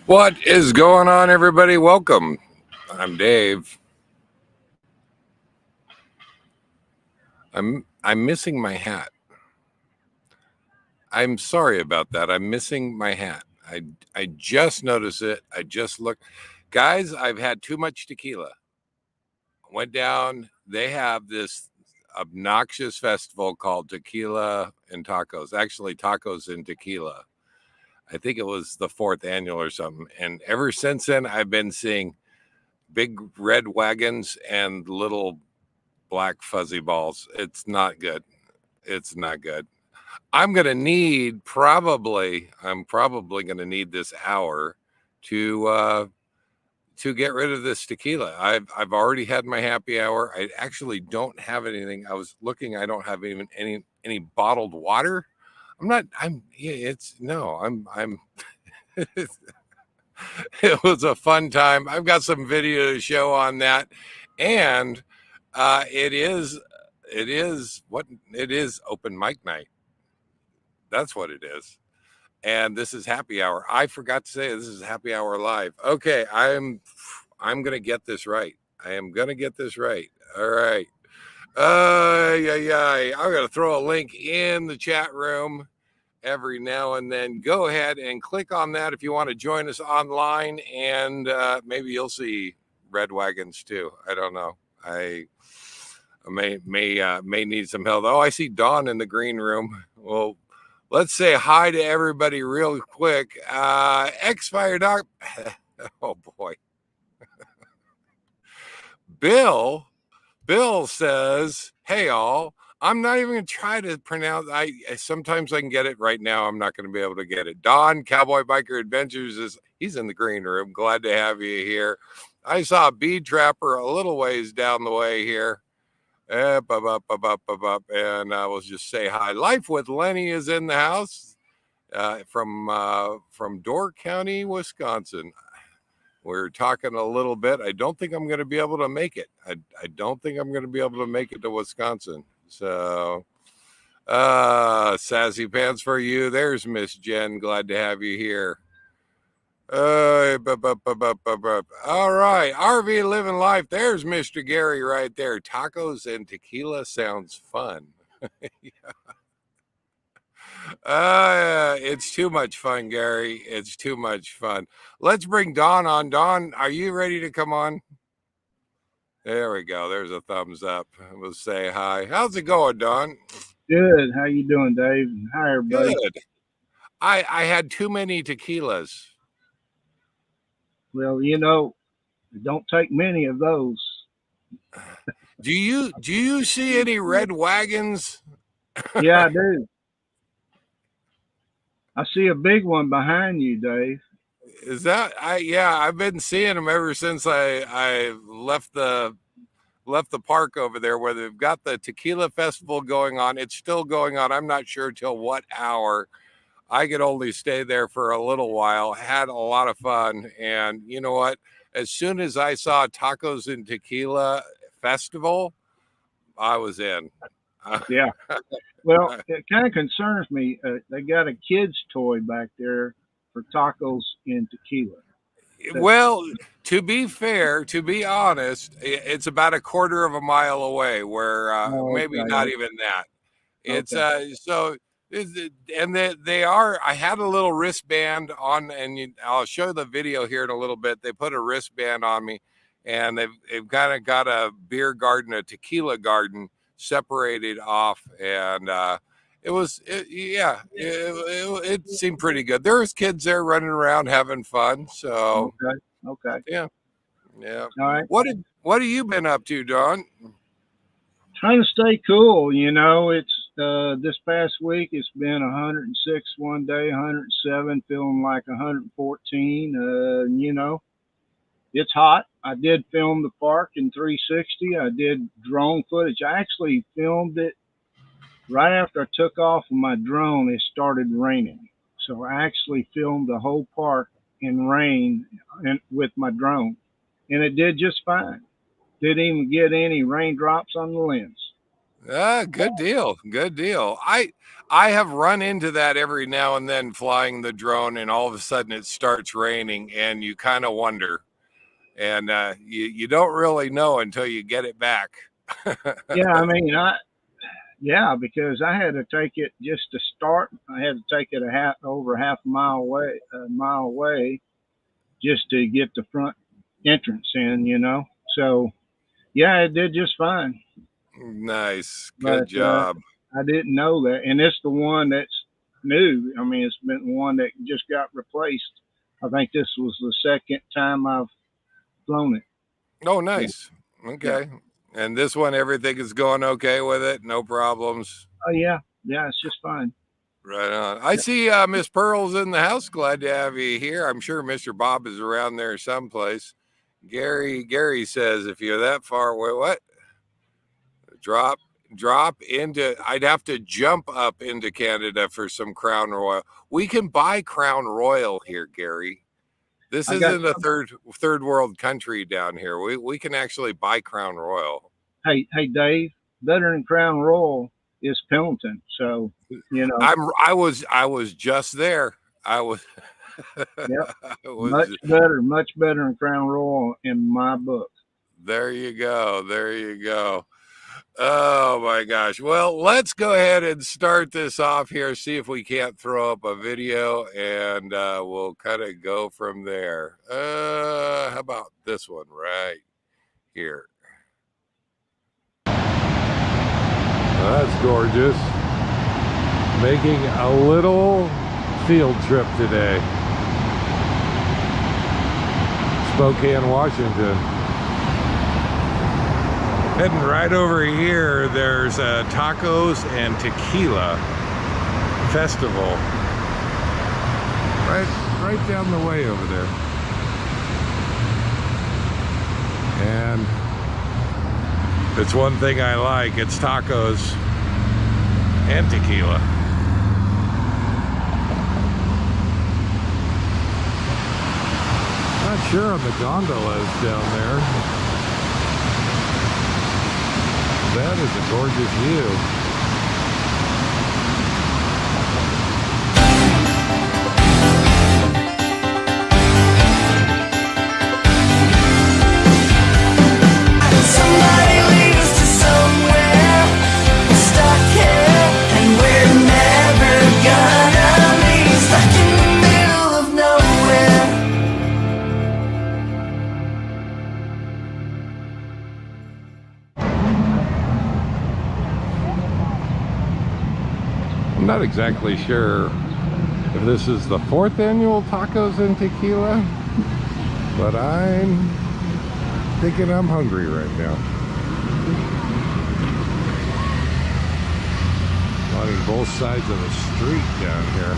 What is going on, everybody? Welcome. I'm Dave. I'm missing my hat. I'm sorry about that. I'm missing my hat. I just noticed it. I just looked. Guys, I've had too much tequila. Went down. They have this obnoxious festival called Tequila and Tacos. Actually, Tacos and Tequila. I think it was the 4th annual or something. And ever since then, I've been seeing big red wagons and little black fuzzy balls. It's not good. It's not good. I'm probably gonna need this hour to get rid of this tequila. I've already had my happy hour. I actually don't have anything. I was looking, I don't have even any bottled water. I'm not, I'm yeah, it's no, I'm it was a fun time. I've got some video to show on that. And it is open mic night. That's what it is. And this is happy hour. I forgot to say this is happy hour live. Okay, I'm gonna get this right. I am gonna get this right. All right. Yeah. I'm gonna throw a link in the chat room every now and then. Go ahead and click on that if you want to join us online, and maybe you'll see red wagons too. I don't know. I may need some help. Oh, I see Dawn in the green room. Well, let's say hi to everybody real quick. X-Fire Doc. Oh boy. Bill says, "Hey all, I'm not even gonna try to pronounce. I sometimes I can get it. Right now, I'm not going to be able to get it." Don Cowboy Biker Adventures he's in the green room. Glad to have you here. I saw a bead trapper a little ways down the way here. And I will just say hi. Life with Lenny is in the house from Door County, Wisconsin. We're talking a little bit. I don't think I'm going to be able to make it. I don't think I'm going to be able to make it to Wisconsin. So, sassy pants for you. There's Miss Jen. Glad to have you here. All right, RV living life. There's Mr. Gary right there. Tacos and tequila sounds fun. It's too much fun, Gary. It's too much fun. Let's bring Dawn on. Dawn, are you ready to come on? There we go. There's a thumbs up. We'll say hi. How's it going, Dawn? Good. How you doing, Dave? Hi, everybody. Good. I had too many tequilas. Well, it don't take many of those. Do you see any red wagons? Yeah, I do. I see a big one behind you, Dave. Is that I've been seeing them ever since I left the park over there where they've got the tequila festival going on. It's still going on. I'm not sure till what hour. I could only stay there for a little while. Had a lot of fun. And you know what? As soon as I saw Tacos and Tequila Festival, I was in. Yeah. Well, it kind of concerns me. They got a kid's toy back there for tacos and tequila. Well, to be fair, to be honest, it's about a quarter of a mile away, where maybe not even that. It's so, and they are. I had a little wristband on, and I'll show the video here in a little bit. They put a wristband on me, and they've kind of got a beer garden, a tequila garden separated off, and it seemed pretty good. There was kids there running around having fun. So okay. Yeah. All right. What have you been up to, Don? Trying to stay cool. It's this past week. It's been 106 one day, 107, feeling like 114. It's hot. I did film the park in 360. I did drone footage. I actually filmed it right after I took off with my drone. It started raining, so I actually filmed the whole park in rain and with my drone, and it did just fine. Didn't even get any raindrops on the lens. Good deal. Good deal. I have run into that every now and then flying the drone, and all of a sudden it starts raining, and you kind of wonder, and you don't really know until you get it back. Yeah, I mean, yeah, because I had to take it just to start. I had to take it over half a mile away, just to get the front entrance in. So yeah, it did just fine. Nice. Good But job. I didn't know that, and it's the one that's new. I mean, it's been one that just got replaced. I think this was the second time I've flown it. Oh, So, nice. yeah. Okay. And this one, everything is going okay with it? No problems? Oh yeah, yeah, it's just fine. Right on. I Yeah. see Miss Pearl's in the house. Glad to have you here. I'm sure Mr. Bob is around there someplace. Gary says, if you're that far away, what? Drop into, I'd have to jump up into Canada for some Crown Royal. We can buy Crown Royal here, Gary. This I got isn't a third world country down here. We can actually buy Crown Royal. Hey, Dave, better than Crown Royal is Pendleton. So, I was just there. I was yeah, I was much better than Crown Royal in my book. There you go. There you go. Oh my gosh. Well, let's go ahead and start this off here. See if we can't throw up a video, and we'll kind of go from there. How about this one right here? That's gorgeous. Making a little field trip today. Spokane, Washington. Heading right over here, there's a Tacos and Tequila Festival. Right down the way over there. And it's one thing I like, it's tacos and tequila. Not sure on the gondolas down there. That is a gorgeous view. Somebody lead us to somewhere. We're stuck here and we're never gonna leave. Stuck in the middle of nowhere. I'm not exactly sure if this is the 4th annual Tacos and Tequila, but I'm thinking I'm hungry right now. Lining both sides of the street down here.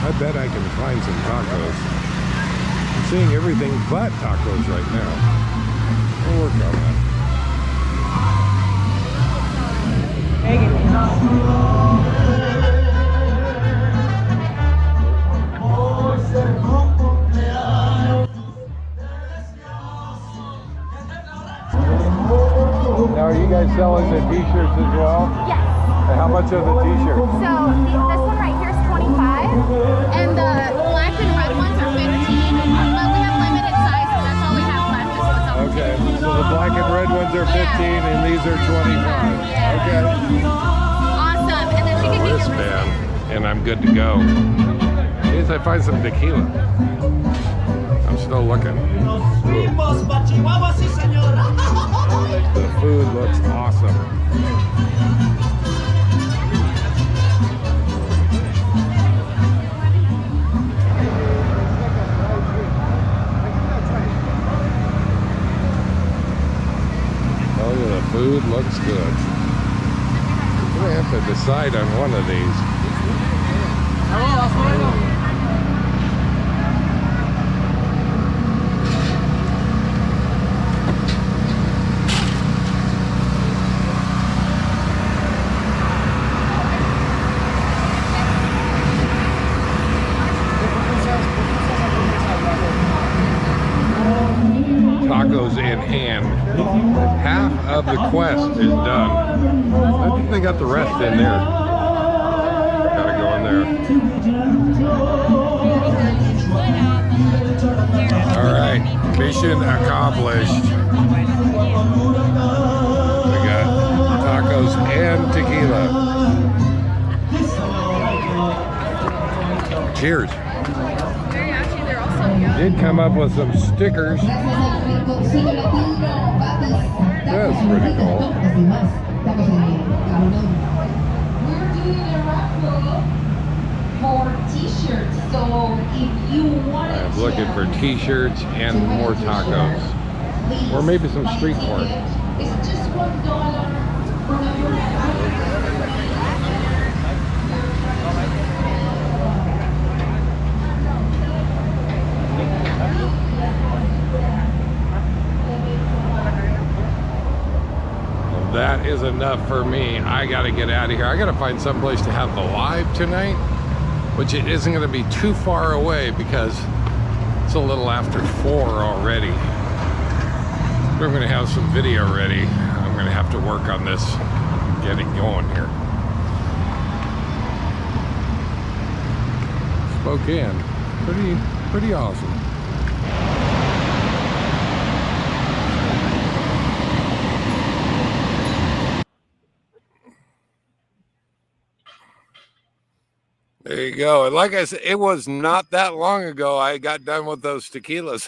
I bet I can find some tacos. I'm seeing everything but tacos right now. We'll work on that. Now, are you guys selling the t-shirts as well? Yes. And how much are the t-shirts? So this one right here is 25, and the black and red ones are 15. But we have limited sizes. That's all we have left. Is what's on Okay, so the black and red ones are 15 and these are 25. Yeah. Okay. Awesome. And then she can get your Wristband, and I'm good to go. As I find some tequila. I'm still looking. The food looks awesome. Oh yeah, the food looks good. I'm gonna have to decide on one of these. Tacos in hand. Half of the quest is done. I think they got the rest in there. Gotta go in there. All right, mission accomplished. We got tacos and tequila. Cheers. They're also yummy. Did come up with some stickers. That's pretty cool. I'm looking for t-shirts and more tacos. Or maybe some street corn. That is enough for me. I gotta get out of here. I gotta find someplace to have the live tonight, which it isn't gonna be too far away because it's a little after 4 already. We're gonna have some video ready. I'm gonna have to work on this, get it going here. Spokane, pretty awesome. There you go. And like I said, it was not that long ago I got done with those tequilas.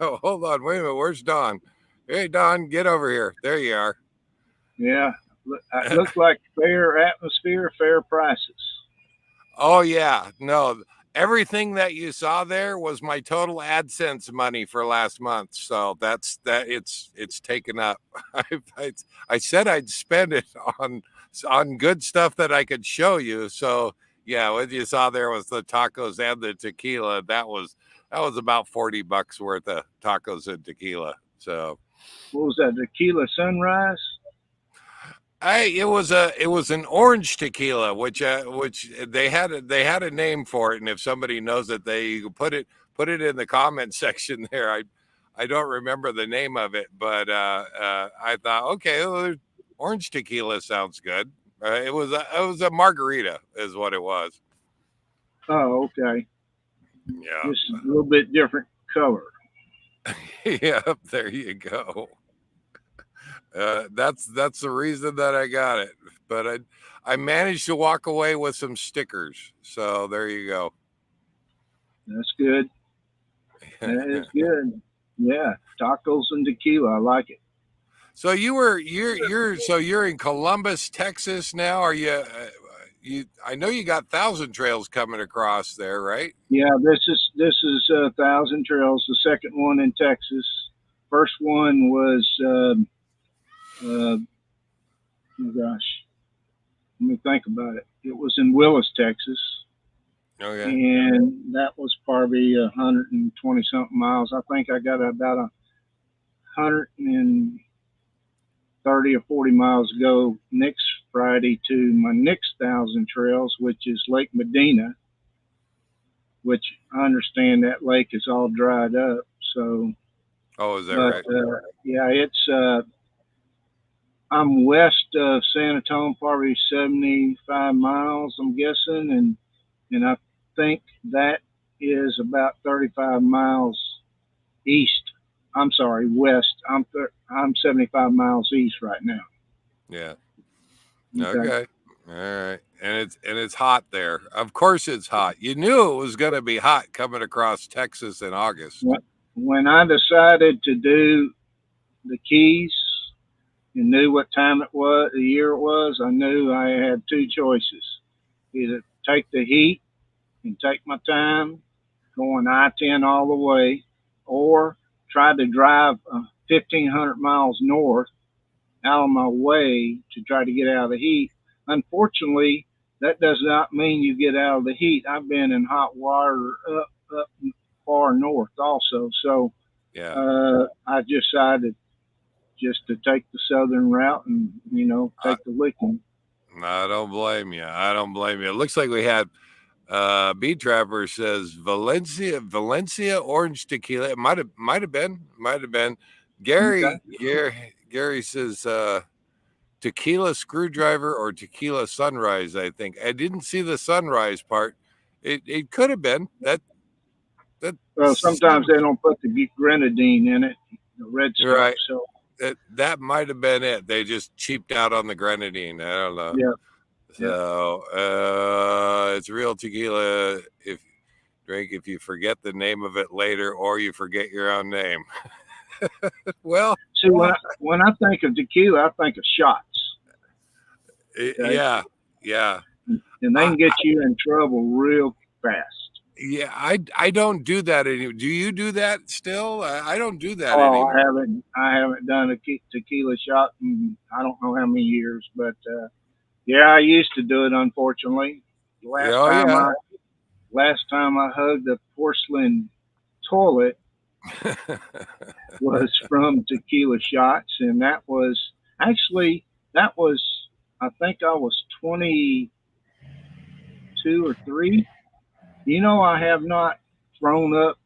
Hold on, wait a minute. Where's Don? Hey, Don, get over here. There you are. Yeah, it looked like fair atmosphere, fair prices. Oh yeah, no, everything that you saw there was my total AdSense money for last month. So that's that. It's taken up. I said I'd spend it on good stuff that I could show you. So yeah, what you saw there was the tacos and the tequila. That was about $40 worth of tacos and tequila. So What was that? Tequila Sunrise? it was an orange tequila, which they had a name for it, and if somebody knows it, they put it in the comment section there. I don't remember the name of it, but I thought, okay, well, orange tequila sounds good. It was a margarita, is what it was. Oh, okay. Yeah, Just a little bit different color. yeah. There you go. That's the reason that I got it. But I managed to walk away with some stickers. So there you go. That's good. That is good. Yeah, tacos and tequila. I like it. So you're in Columbus, Texas now. Are you? I know you got Thousand Trails coming across there, right? Yeah, this is Thousand Trails, the second one in Texas. First one was oh gosh, let me think about it. It was in Willis, Texas. Okay. And that was probably 120 something miles. I think I got about 130 or 40 miles to go next Friday to my next Thousand Trails, which is Lake Medina, which I understand that lake is all dried up. So, Oh, is that right? Yeah, it's I'm west of San Antonio, probably 75 miles, I'm guessing, and I think that is about 35 miles east. I'm sorry, west. I'm 75 miles east right now. Yeah. Okay. All right. And it's hot there. Of course it's hot. You knew it was going to be hot coming across Texas in August. When I decided to do the Keys and knew what time it was, the year it was, I knew I had two choices. Either take the heat and take my time going I-10 all the way, or try to drive 1,500 miles north out of my way to try to get out of the heat. Unfortunately, that does not mean you get out of the heat. I've been in hot water up far north also. So yeah, I decided just to take the southern route and, take the licking. I don't blame you. I don't blame you. It looks like we had Bee Trapper says Valencia orange tequila. It might have been Gary says tequila screwdriver or tequila sunrise. I think I didn't see the sunrise part. It could have been that. Well, sometimes they don't put the grenadine in it, the red stuff. Right. So That might have been it. They just cheaped out on the grenadine. I don't know. yeah. So it's real tequila if you forget the name of it later or you forget your own name. Well, See, when I think of tequila, I think of shots. Okay? Yeah. And they can get you in trouble real fast. Yeah, I don't do that anymore. Do you do that still? I don't do that Oh, anymore. I haven't done a tequila shot in I don't know how many years, but yeah, I used to do it. Unfortunately, last time I hugged a porcelain toilet was from tequila shots, and that was I think I was 22 or 3. You know, I have not thrown up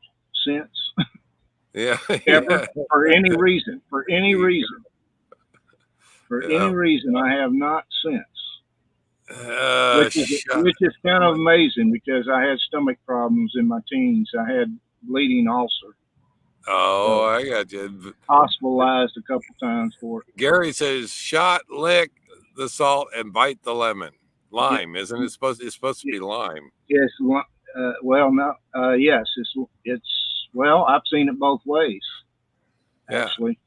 since. Yeah. Ever for any reason. For any reason, I have not since. Which is kind of amazing because I had stomach problems in my teens. I had bleeding ulcer. Oh, I got you. Hospitalized a couple times for it. Gary says shot, lick the salt, and bite the lemon. Lime, isn't it supposed? It's supposed to be lime. Yes. Well, no. Yes. It's. Well, I've seen it both ways. Actually.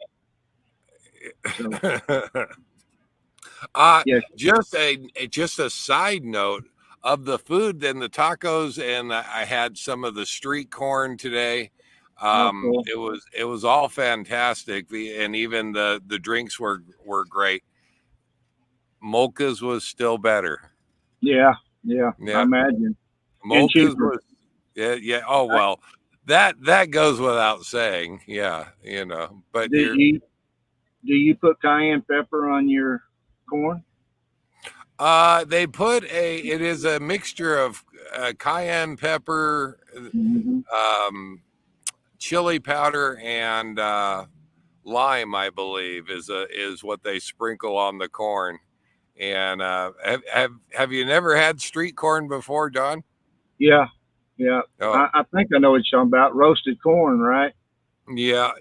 Yes. Just a side note of the food and the tacos, and I had some of the street corn today. Cool. It was all fantastic, and even the drinks were great. Mocha's was still better. Yeah. I imagine. Mocha's was yeah. Oh well, that goes without saying. Yeah, you know. But do you put cayenne pepper on your corn? They put it is a mixture of cayenne pepper, chili powder, and lime, I believe, is what they sprinkle on the corn. And have you never had street corn before, Don? Yeah. Oh. I think I know what you're talking about. Roasted corn, right? Yeah.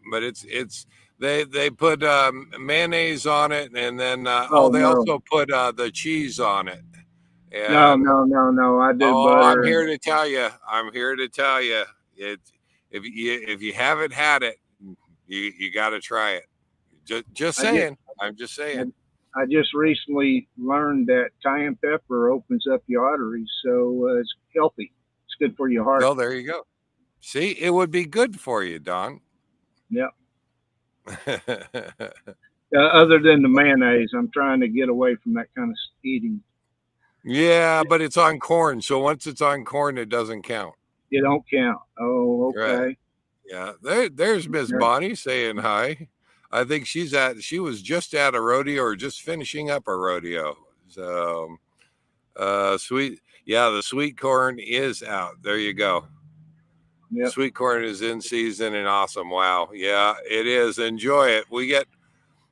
But it's they put mayonnaise on it, and then also put the cheese on it. And, no. I do butter. I'm here to tell you, if you haven't had it, you got to try it. Just saying. I'm just saying. I just recently learned that cayenne pepper opens up your arteries, so it's healthy. It's good for your heart. Oh, there you go. See, it would be good for you, Don. Yep. Other than the mayonnaise, I'm trying to get away from that kind of eating. Yeah, but it's on corn, so once it's on corn, it doesn't count. It don't count. Oh, okay. Right. Yeah, there's Miss Bonnie saying hi. I think she was just at a rodeo or just finishing up a rodeo. So, sweet. Yeah, the sweet corn is out. There you go. Yep. Sweet corn is in season and awesome. Wow. Yeah, it is. Enjoy it.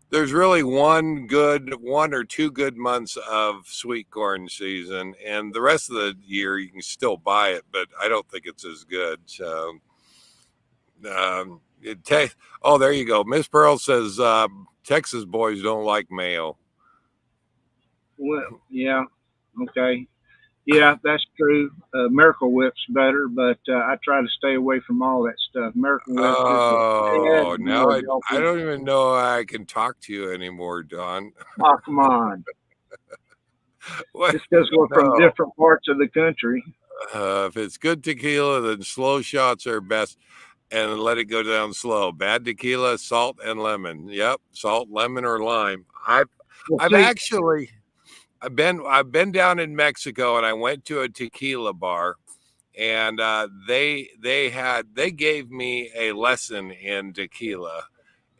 There's really one or two good months of sweet corn season, and the rest of the year you can still buy it, but I don't think it's as good. So, there you go. Miss Pearl says Texas boys don't like mayo. Well, yeah, okay, yeah, that's true. Miracle Whip's better, but I try to stay away from all that stuff. Miracle Whip. Oh, now I don't even know I can talk to you anymore, Don. Oh, come on. Just because we're from different parts of the country. If it's good tequila, then slow shots are best. And let it go down slow. Bad tequila, salt and lemon. Yep, salt, lemon, or lime. I've been down in Mexico, and I went to a tequila bar, and they gave me a lesson in tequila,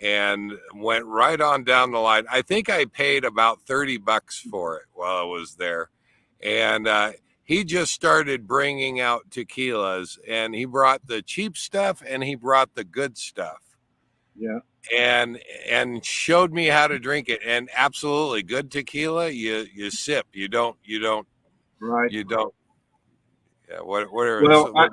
and went right on down the line. I think I paid about $30 for it while I was there, and he just started bringing out tequilas, and he brought the cheap stuff and he brought the good stuff. Yeah. and showed me how to drink it. And absolutely good tequila, you sip. You don't. Right. Yeah. What Well, what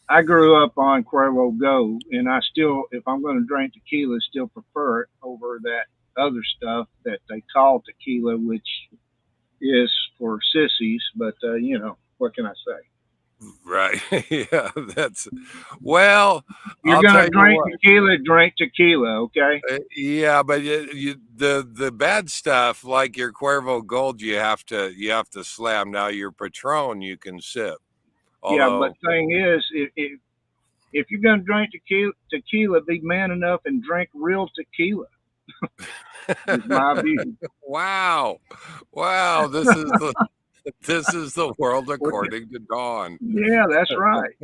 I grew up on Cuervo Go, and I still, if I'm going to drink tequila, still prefer it over that other stuff that they call tequila, which is for sissies. But you know, what can I say? right. Yeah, that's well, You're I'll going tell to you drink what. tequila, drink tequila, okay? Yeah, but the bad stuff like your Cuervo Gold, you have to slam. Now your Patron, you can sip. Yeah, but Although, thing is, if you're going to drink tequila, be man enough and drink real tequila. Is my view. wow, wow, this is the world according to Dawn. Yeah, that's right.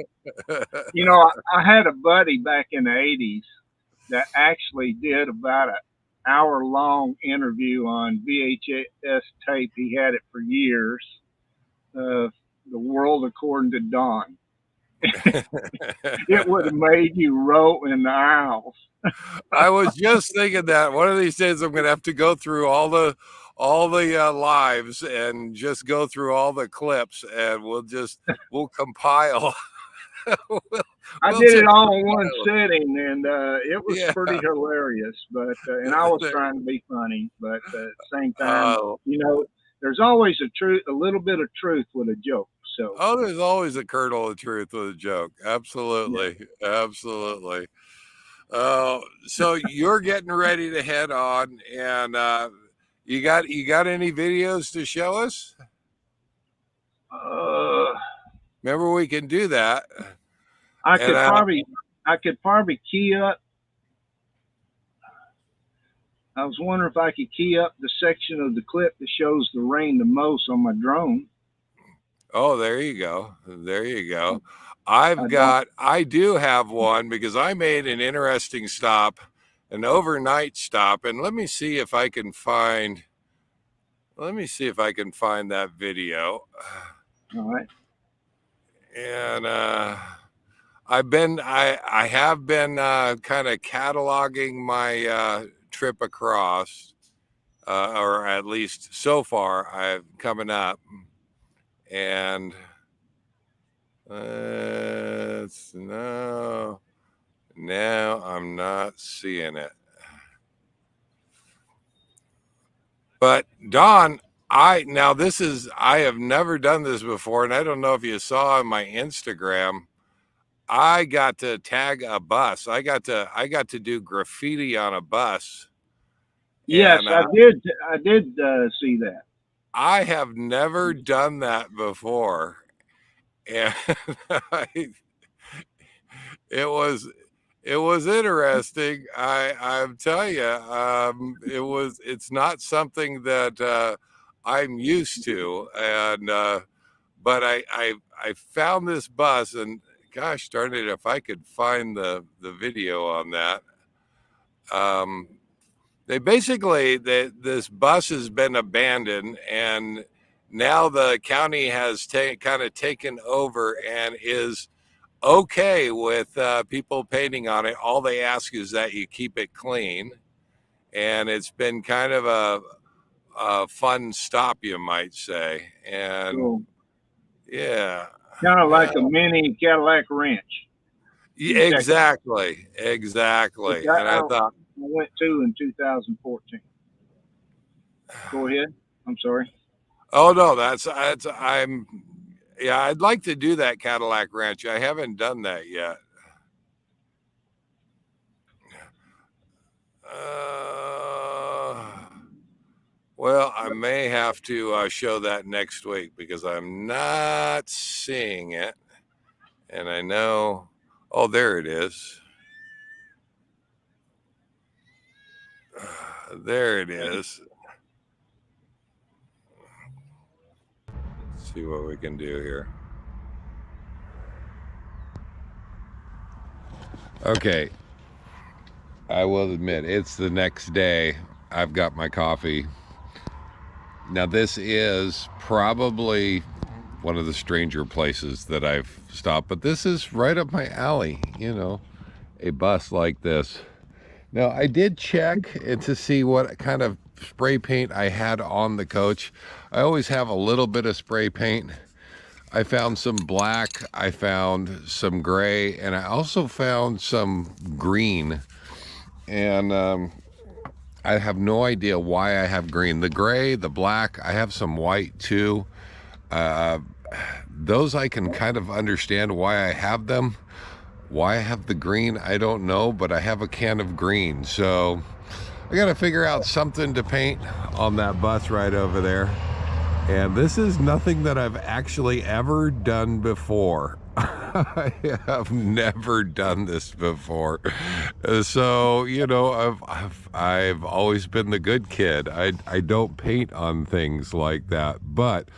You know, I had a buddy back in the '80s that actually did about an hour-long interview on VHS tape. He had it for years. The world according to Don. It would have made you roll in the aisles. I was just thinking that one of these days I'm going to have to go through all the lives and just go through all the clips, and we'll compile. we'll, I we'll did it just all in one compile. sitting, and it was Yeah. pretty hilarious. But and I was trying to be funny, but at the same time, Oh, you know, there's always a little bit of truth with a joke. So oh, there's always a kernel of truth with a joke. yeah, Absolutely, absolutely. So you're getting ready to head on, and you got any videos to show us? uh, Remember, we can do that. I And could probably I could probably key up. I was wondering if I could key up the section of the clip that shows the rain the most on my drone. oh, there you go. There you go. I don't. I do have one because I made an interesting stop, an overnight stop. And let me see if I can find that video. All right. And I have been kind of cataloging my trip across, or at least so far I've coming up. And no, I'm not seeing it. But Don, I have never done this before, and I don't know if you saw on my Instagram. I got to tag a bus. I got to do graffiti on a bus, Yes, and I did. I did see that. I have never done that before, and it was interesting. I'm telling you, it's not something that I'm used to, and but I found this bus, and gosh darn it, if I could find the video on that. They basically this bus has been abandoned, and now the county has kind of taken over and is okay with people painting on it. All they ask is that you keep it clean, and it's been kind of a fun stop, you might say. And So yeah, kind of like yeah, a mini Cadillac Ranch in Texas, which exactly. And I I thought, went to in 2014. Go ahead. I'm sorry. oh no, yeah, I'd like to do that Cadillac Ranch. I haven't done that yet. Well, I may have to show that next week because I'm not seeing it. And I know, oh, there it is. There it is. Let's see what we can do here. Okay. I will admit, it's the next day. I've got my coffee. Now, this is probably one of the stranger places that I've stopped, but this is right up my alley, a bus like this. Now, I did check to see what kind of spray paint I had on the coach. I always have a little bit of spray paint. I found some black, I found some gray, and I also found some green. And I have no idea why I have green. The gray, the black, I have some white too. Those I can kind of understand why I have them. Why I have the green, I don't know, but I have a can of green. So I got to figure out something to paint on that bus right over there. And this is nothing that I've actually ever done before. I have never done this before. So, you know, I've always been the good kid. I don't paint on things like that. But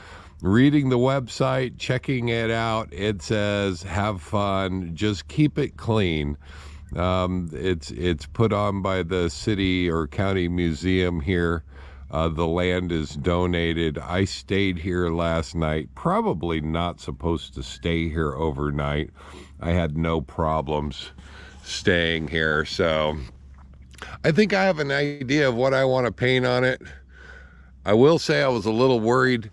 reading the website, checking it out, it says have fun, just keep it clean. It's put on by the city or county museum here. The land is donated. I stayed here last night, probably not supposed to stay here overnight. I had no problems staying here. So I think I have an idea of what I want to paint on it. I will say I was a little worried.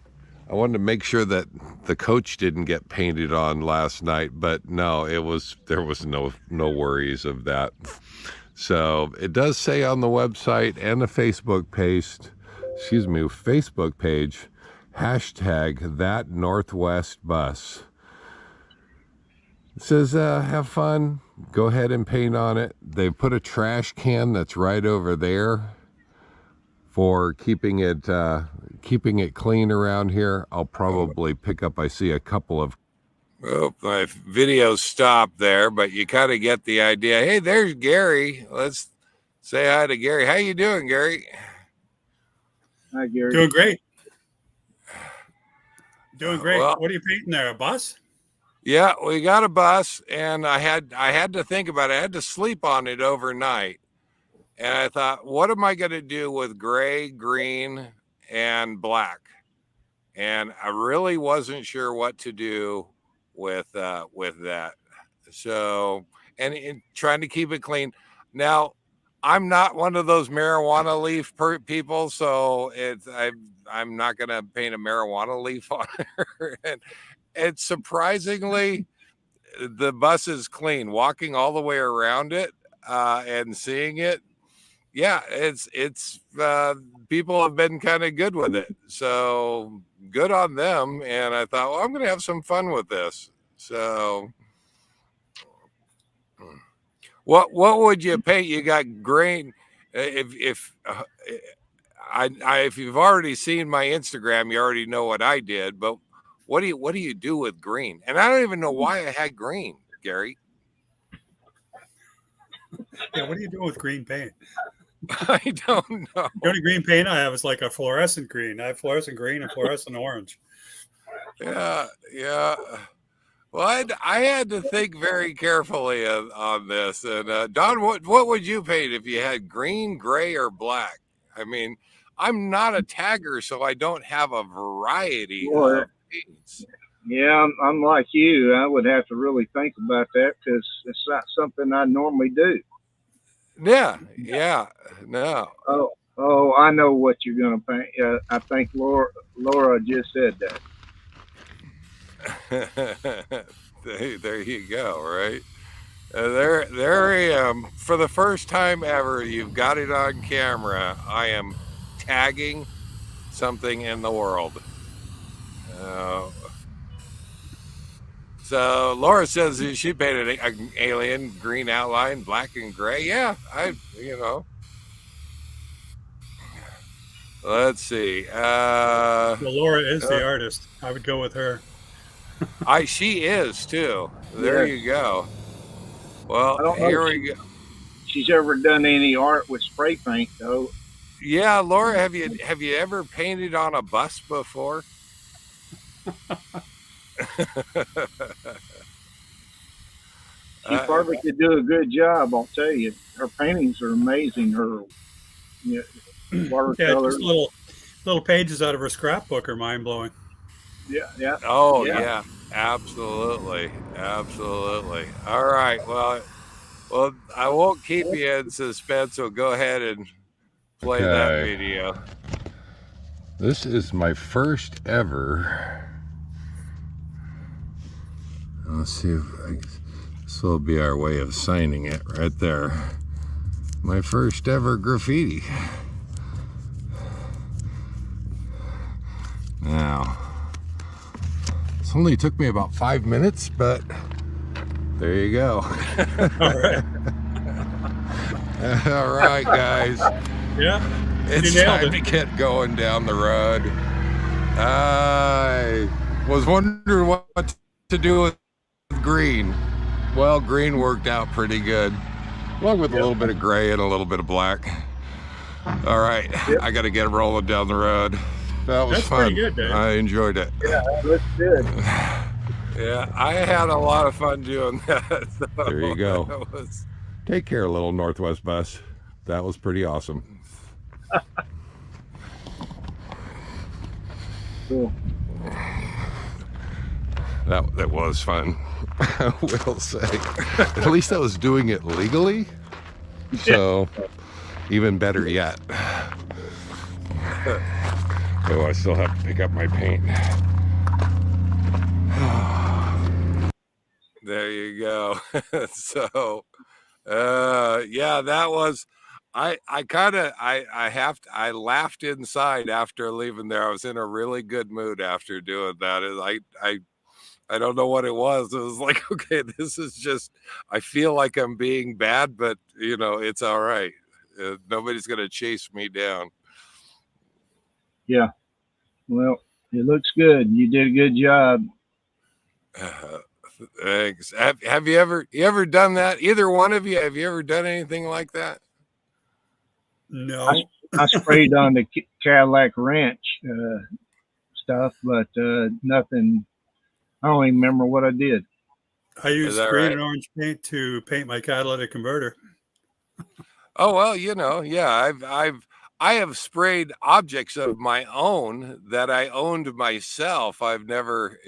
I wanted to make sure that the coach didn't get painted on last night, but no, there was no worries of that. So it does say on the website and the Facebook page, hashtag that Northwest bus. It says, have fun, go ahead and paint on it. They put a trash can that's right over there for keeping it clean around here. I'll probably pick up, I see a couple of... Oh, my video stopped there, but you kind of get the idea. Hey, there's Gary. Let's say hi to Gary. How you doing, Gary? Hi, Gary. Doing great. Doing great. Well, what are you painting there? A bus? Yeah, we got a bus, and I had to think about it. I had to sleep on it overnight. And I thought, what am I going to do with gray, green, and black? And I really wasn't sure what to do with that. So, and trying to keep it clean. Now, I'm not one of those marijuana leaf people, so I'm not going to paint a marijuana leaf on her. And surprisingly, the bus is clean. Walking all the way around it and seeing it, yeah, it's people have been kind of good with it. So good on them. And I thought, well, I'm going to have some fun with this. So what would you paint? You got green. If you've already seen my Instagram, you already know what I did. But what do you do with green? And I don't even know why I had green, Gary. Yeah, what are you doing with green paint? I don't know. The only green paint I have is like a fluorescent green. I have fluorescent green and fluorescent orange. Yeah. Well, I had to think very carefully on this. And Don, what would you paint if you had green, gray, or black? I mean, I'm not a tagger, so I don't have a variety of paints. Yeah, I'm like you. I would have to really think about that because it's not something I normally do. Yeah, no. Oh, I know what you're going to paint. I think Laura just said that. There you go, right? There I am. For the first time ever, you've got it on camera. I am tagging something in the world. So Laura says she painted an alien, green outline, black and gray. Yeah, let's see. Well, Laura is the artist. I would go with her. She is too. There you go. Well, here we go. She's ever done any art with spray paint though? Yeah, Laura, have you ever painted on a bus before? She probably could do a good job. I'll tell you, her paintings are amazing. Her watercolors. Just little pages out of her scrapbook are mind blowing. Yeah. Oh yeah, absolutely. All right. Well, Well, I won't keep you in suspense, so go ahead and play that video. This is my first ever. Let's see if this will be our way of signing it right there. My first ever graffiti. Now, this only took me about 5 minutes, but there you go. All right. All right, guys. Yeah. It's You nailed time to get going down the road. I was wondering what to do with green. Well, green worked out pretty good, along with a little bit of gray and a little bit of black. All right, I got to get rolling down the road. That was That's fun. pretty good, Dave. I enjoyed it. Yeah, that looks good. Yeah, I had a lot of fun doing that. So There you go. that was- Take care, little Northwest bus. That was pretty awesome. Cool. That was fun. I will say. At least I was doing it legally. So, even better yet. Oh, I still have to pick up my paint. There you go. So, yeah, that was. I laughed inside after leaving there. I was in a really good mood after doing that. I don't know what it was. It was like, okay, this is just. I feel like I'm being bad, but it's all right. Nobody's gonna chase me down. Yeah. Well, it looks good. You did a good job. Thanks. Have you ever done that? Either one of you, have you ever done anything like that? No. I sprayed on the Cadillac Ranch stuff, but nothing. I don't even remember what I did. I used that green right? and orange paint to paint my catalytic converter. Oh well, yeah. I have sprayed objects of my own that I owned myself. I've never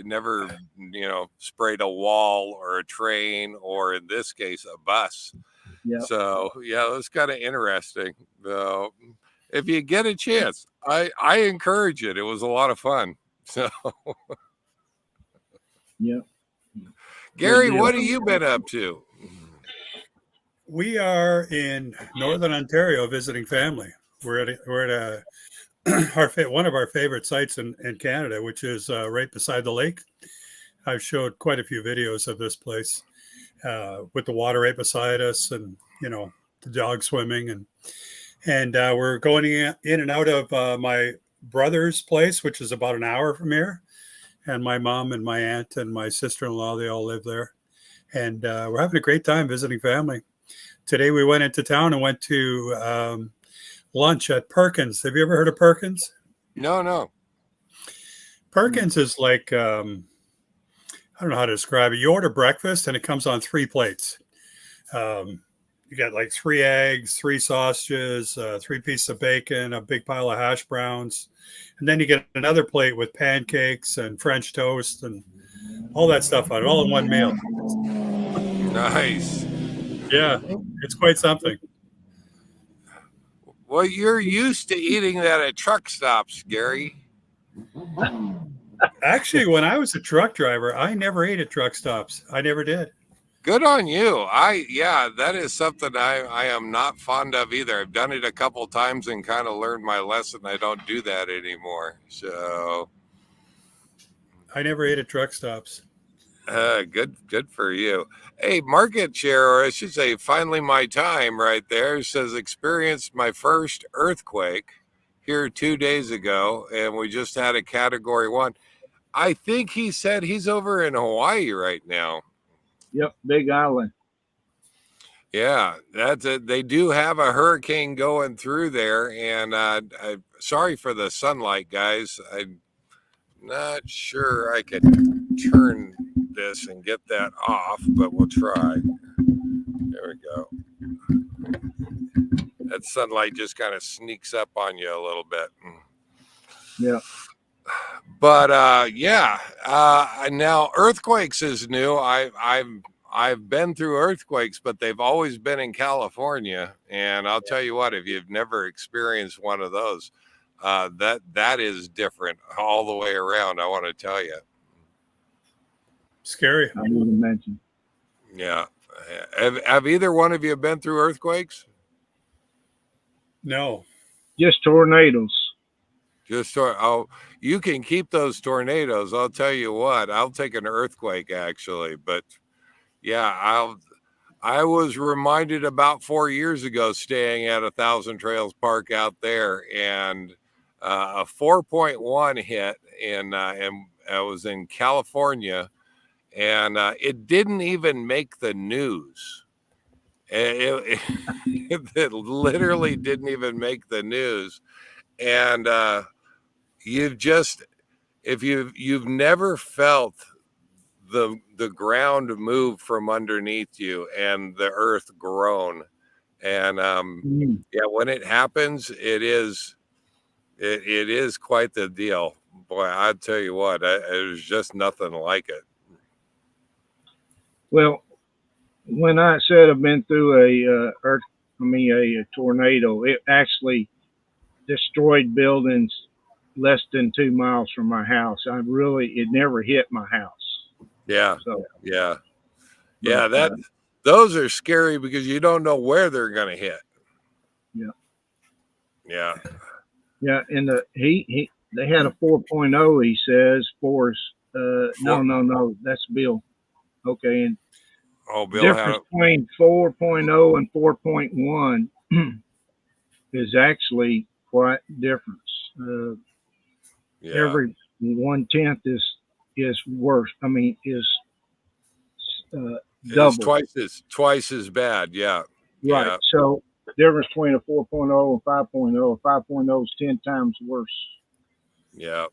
sprayed a wall or a train or in this case a bus. Yeah. So yeah, it was kind of interesting. If you get a chance, I encourage it. It was a lot of fun. So Yeah. Gary, deal. what have you been up to? We are in Northern Ontario visiting family. We're at one of our favorite sites in Canada, which is right beside the lake. I've showed quite a few videos of this place with the water right beside us, and the dog swimming, and we're going in and out of my brother's place, which is about an hour from here, and my mom and my aunt and my sister-in-law, they all live there, and we're having a great time visiting family. Today we went into town and went to lunch at Perkins. Have you ever heard of Perkins? No. Perkins is like, I don't know how to describe it. You order breakfast and it comes on 3 plates. You got like 3 eggs, 3 sausages, 3 pieces of bacon, a big pile of hash browns. And then you get another plate with pancakes and French toast and all that stuff on it, all in one meal. Nice. Yeah, it's quite something. Well, you're used to eating that at truck stops, Gary. Actually, when I was a truck driver, I never ate at truck stops. I never did. Good on you. That is something I am not fond of either. I've done it a couple times and kind of learned my lesson. I don't do that anymore. So I never ate at truck stops. good for you. Hey, market share, or I should say, finally my time right there, says experienced my first earthquake here 2 days ago, and we just had a category 1. I think he said he's over in Hawaii right now. Yep. Big Island. Yeah, that's it. They do have a hurricane going through there, and I'm sorry for the sunlight, guys. I'm not sure I can turn this and get that off, but we'll try. There we go. That sunlight just kind of sneaks up on you a little bit. Yeah. But now earthquakes is new. I've been through earthquakes, but they've always been in California. And I'll tell you what, if you've never experienced one of those, that is different all the way around. I want to tell you. Scary. I didn't mention. Yeah. Have either one of you been through earthquakes? No. Just tornadoes. You can keep those tornadoes. I'll tell you what, I'll take an earthquake actually, but yeah, I was reminded about 4 years ago staying at 1,000 Trails Park out there, and a 4.1 hit and I was in California, and it didn't even make the news. It literally didn't even make the news, and if you've never felt the ground move from underneath you and the earth groan, and yeah, when it happens, it is quite the deal. Boy, I tell you what, there's just nothing like it. Well, when I said I've been through a tornado, it actually destroyed buildings less than 2 miles from my house. It never hit my house. Yeah, So, yeah, but, yeah. Those are scary because you don't know where they're going to hit. Yeah. Yeah. Yeah, and they had a 4.0. He says force. No, that's Bill. Okay, and Oh, Bill had difference between 4.0 and 4.1 is actually quite difference. yeah. Every 1/10 is worse. I mean, is It's double. twice as bad. Yeah. Right. Yeah. So difference between a 4.0 and 5.0. 5.0 is 10 times worse. Yeah.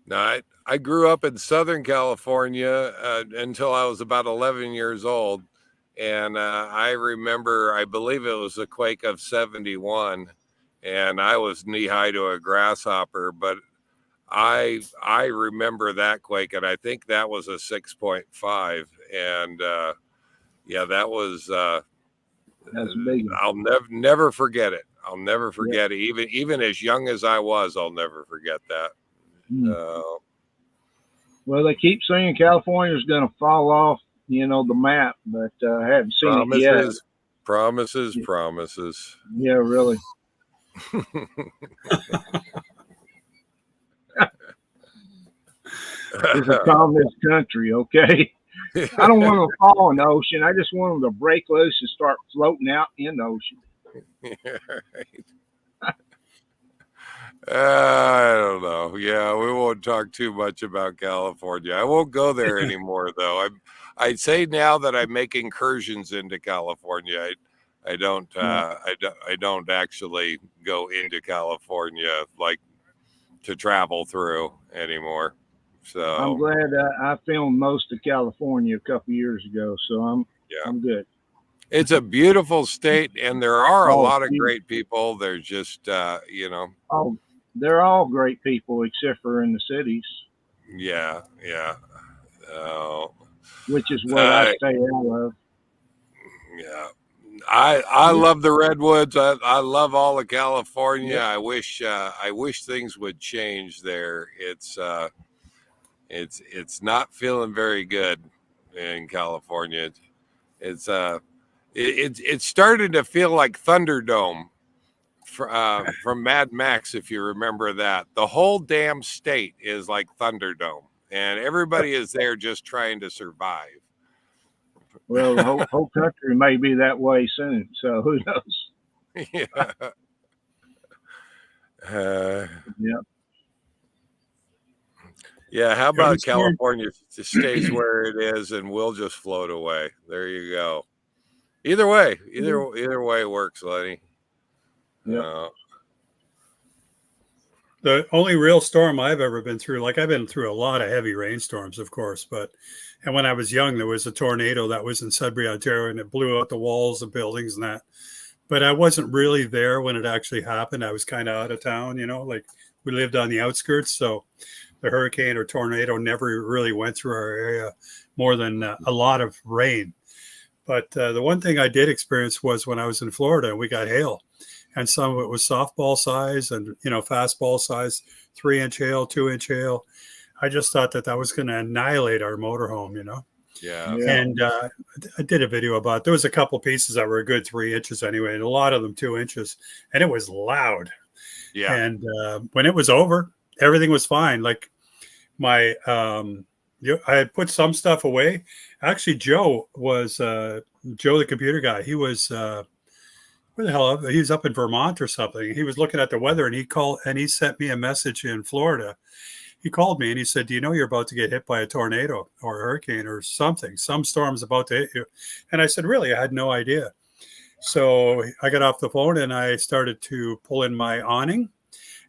Now, I grew up in Southern California until I was about 11 years old. And I remember, I believe it was a quake of 71, and I was knee high to a grasshopper. But I remember that quake, and I think that was a 6.5. And yeah, that was, That's big. I'll never forget it. I'll never forget it. Even as young as I was, I'll never forget that. Well, they keep saying California's going to fall off, the map, but I haven't seen it yet. Promises. Yeah, really. It's a communist country, okay? I don't want them to fall in the ocean. I just want them to break loose and start floating out in the ocean. I don't know. Yeah, we won't talk too much about California. I won't go there anymore, though. I'd say now that I make incursions into California. I don't actually go into California like to travel through anymore. So I'm glad I filmed most of California a couple years ago, so I'm good. It's a beautiful state, and there are a lot of beautiful. great people. There's just Oh, they're all great people except for in the cities. Yeah. Which is what I stay out of. Yeah. I love the redwoods. I love all of California. Yep. I wish things would change there. It's not feeling very good in California. It's starting to feel like Thunderdome from Mad Max, if you remember that. The whole damn state is like Thunderdome, and everybody is there just trying to survive. Well, the whole country may be that way soon, so who knows? Yeah. Yeah. Yeah. How about California stays where it is, and we'll just float away? There you go. Either way works, Lenny. Yeah. The only real storm I've ever been through, like I've been through a lot of heavy rainstorms, of course, and when I was young, there was a tornado that was in Sudbury, Ontario, and it blew out the walls of buildings and that. But I wasn't really there when it actually happened. I was kind of out of town, like we lived on the outskirts. So the hurricane or tornado never really went through our area more than a lot of rain. But the one thing I did experience was when I was in Florida and we got hail, and some of it was softball size and, you know, fastball size, 3-inch hail, 2-inch hail. I just thought that that was going to annihilate our motorhome, you know. Yeah. Yeah. And I did a video about it. There was a couple pieces that were a good 3 inches anyway, and a lot of them 2 inches, and it was loud. Yeah. And when it was over, everything was fine. Like my, I had put some stuff away. Actually, Joe, the computer guy. He was where the hell? He was up in Vermont or something. He was looking at the weather, and he sent me a message in Florida. He called me and he said, "Do you know you're about to get hit by a tornado or a hurricane or something? Some storm's about to hit you." And I said, "Really?" I had no idea. So I got off the phone and I started to pull in my awning.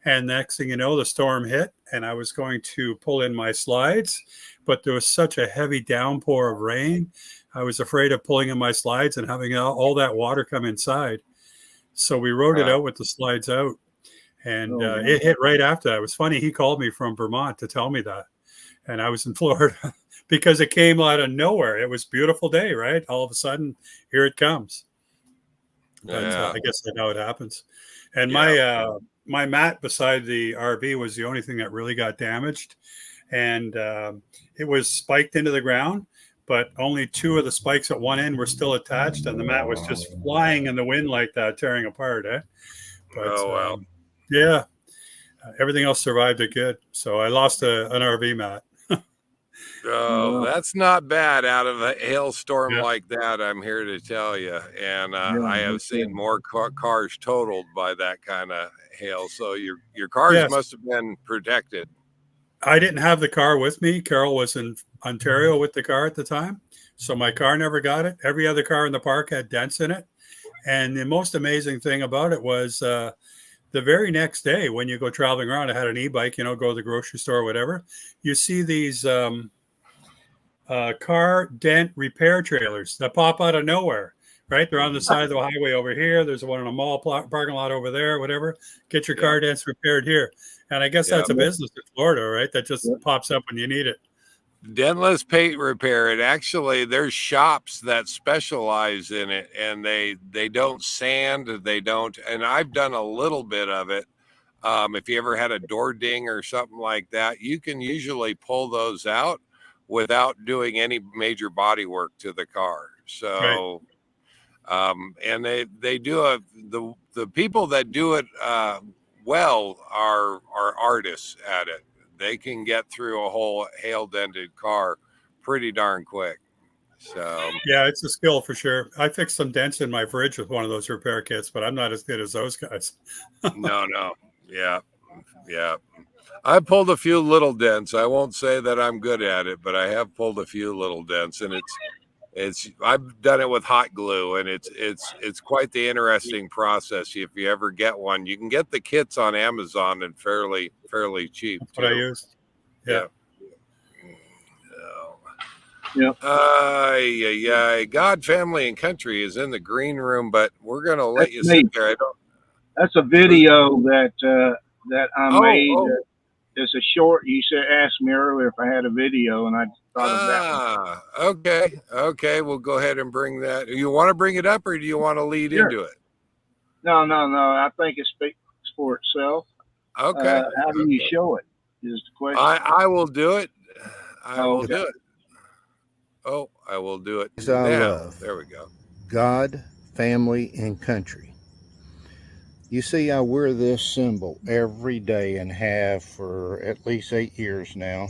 And next thing you know, the storm hit and I was going to pull in my slides, but there was such a heavy downpour of rain. I was afraid of pulling in my slides and having all that water come inside. So we rode it out with the slides out. And it hit right after that. It was funny. He called me from Vermont to tell me that. And I was in Florida because it came out of nowhere. It was a beautiful day, right? All of a sudden, here it comes. But I guess that's how it happens. And my mat beside the RV was the only thing that really got damaged. And it was spiked into the ground, but only 2 of the spikes at one end were still attached. And the mat was just flying in the wind like that, tearing apart. But, wow. Yeah, everything else survived it good. So I lost an RV mat. Oh, that's not bad out of a hailstorm Yeah. like that, I'm here to tell you. And I have seen more cars totaled by that kind of hail. So your cars Yes. must have been protected. I didn't have the car with me. Carol was in Ontario with the car at the time. So my car never got it. Every other car in the park had dents in it. And the most amazing thing about it was the very next day when you go traveling around, I had an e-bike, you know, go to the grocery store or whatever. You see these car dent repair trailers that pop out of nowhere, right? They're on the side of the highway over here. There's one in a mall parking lot over there, whatever. Get your car dents repaired here. And I guess that's a business in Florida, right? That just pops up when you need it. Dentless paint repair. It actually, there's shops that specialize in it, and they don't sand, they don't. And I've done a little bit of it. If you ever had a door ding or something like that, you can usually pull those out without doing any major body work to the car. So, and they do the people that do it well are artists at it. They can get through a whole hail dented car pretty darn quick. So yeah, it's a skill for sure. I fixed some dents in my fridge with one of those repair kits, but I'm not as good as those guys. no, yeah. I pulled a few little dents. I won't say that I'm good at it, but I have pulled a few little dents, and it's I've done it with hot glue, and it's quite the interesting process. If you ever get one, you can get the kits on Amazon and fairly cheap. That's what I used. Yeah. God, family, and country is in the green room, but we're gonna let you sit there. That's a video that I made. It's a short. You asked me earlier if I had a video, and I thought of that one. Okay. We'll go ahead and bring that. You want to bring it up, or do you want to lead into it? No. I think it speaks for itself. Okay. How do you show it? Is the question. I will do it. I will do it. Oh, I will do it now. There we go. God, family, and country. You see, I wear this symbol every day and have for at least 8 years now.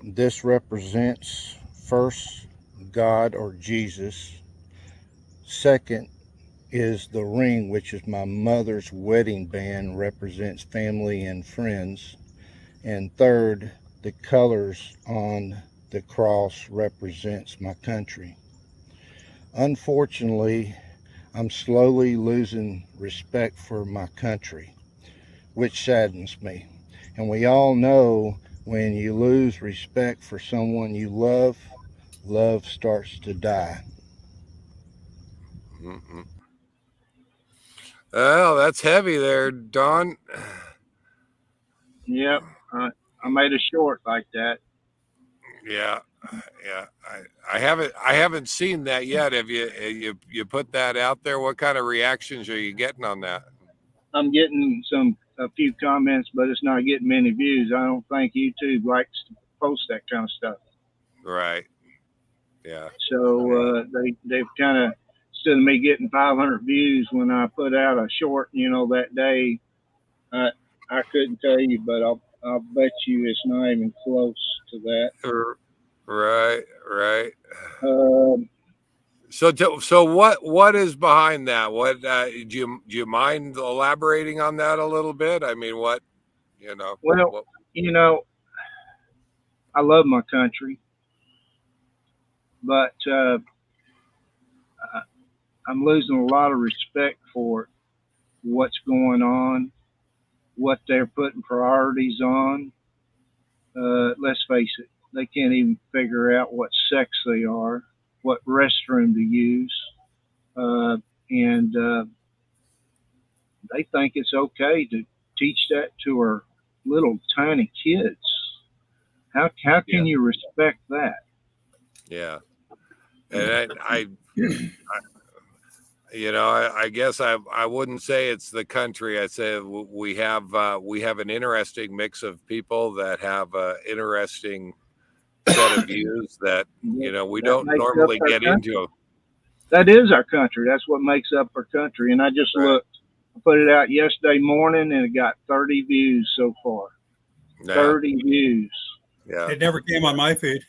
This represents first God or Jesus. Second is the ring, which is my mother's wedding band, represents family and friends. And third, the colors on the cross represents my country. Unfortunately, I'm slowly losing respect for my country, which saddens me. And we all know when you lose respect for someone you love, love starts to die. Oh, that's heavy there, Don. Yep. I made a short like that. Yeah, yeah. I haven't seen that yet. Have you put that out there? What kind of reactions are you getting on that? I'm getting a few comments, but it's not getting many views. I don't think YouTube likes to post that kind of stuff. Right. Yeah. So they've kind of, instead of me getting 500 views when I put out a short, that day, I couldn't tell you, but I'll bet you it's not even close to that. Right. Right. Um, So what is behind that? What do you mind elaborating on that a little bit? I mean, what well, what, I love my country, but I'm losing a lot of respect for what's going on, what they're putting priorities on. Let's face it, they can't even figure out what sex they are, what restroom to use, and they think it's okay to teach that to our little tiny kids. How yeah. can you respect that? Yeah. And I guess I wouldn't say it's the country. I'd say we have an interesting mix of people that have an interesting set of views that we That don't makes up normally our get country. into. That is our country. That's what makes up our country. And I just Right. looked. I put it out yesterday morning, and it got 30 views so far. Yeah. 30 views. Yeah. It never came on my feed.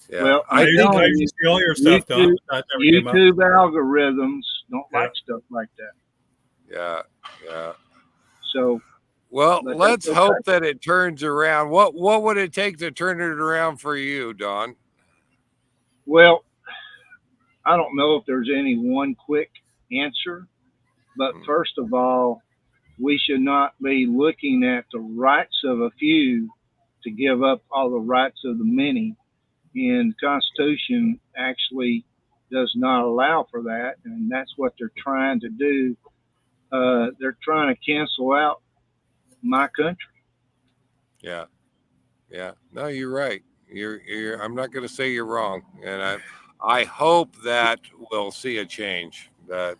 Yeah. Well, I I'm used telling to you, see all your stuff, Don. YouTube, That never came up. YouTube algorithms don't Yeah. like stuff like that. Yeah. Yeah. So, Well, but let's that's hope okay. that it turns around. What would it take to turn it around for you, Don? Well, I don't know if there's any one quick answer, but first of all, we should not be looking at the rights of a few to give up all the rights of the many. And the Constitution actually does not allow for that, and that's what they're trying to do. They're trying to cancel out my country. Yeah. Yeah. No, you're right. You're I'm not going to say you're wrong. And I hope that we'll see a change. I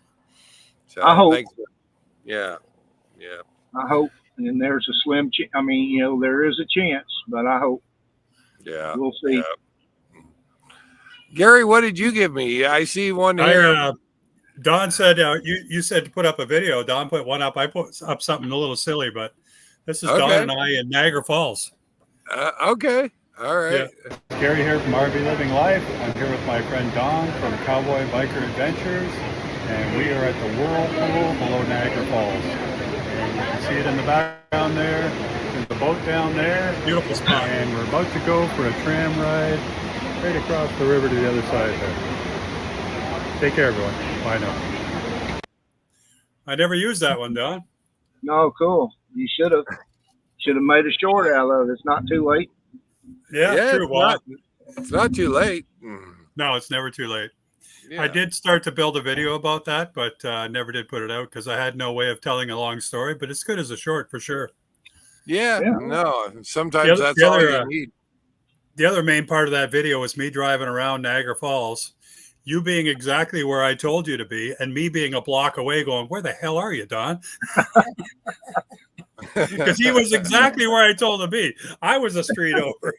So hope. thanks. Yeah. Yeah. I hope. And there's a slim chance. I mean, there is a chance, but I hope. Yeah. We'll see. Yeah. Gary, what did you give me? I see one here. Don said you said to put up a video. Don put one up. I put up something a little silly, but this is Don Okay. and I in Niagara Falls. Okay. All right. Yeah. Gary here from RV Living Life. I'm here with my friend Don from Cowboy Biker Adventures, and we are at the Whirlpool below Niagara Falls. And you can see it in the background there. There's the boat down there. Beautiful spot. And we're about to go for a tram ride right across the river to the other side there. Take care, everyone. Bye now. I never used that one, Don. No, cool. You should have made a short out of it. It's not too late. Yeah, true. It's not too late. No, it's never too late. Yeah. I did start to build a video about that, but never did put it out because I had no way of telling a long story. But it's good as a short for sure. Yeah. No, sometimes that's all you need. The other main part of that video was me driving around Niagara Falls, you being exactly where I told you to be, and me being a block away going, where the hell are you, Don? Because he was exactly where I told him to be. I was a street over.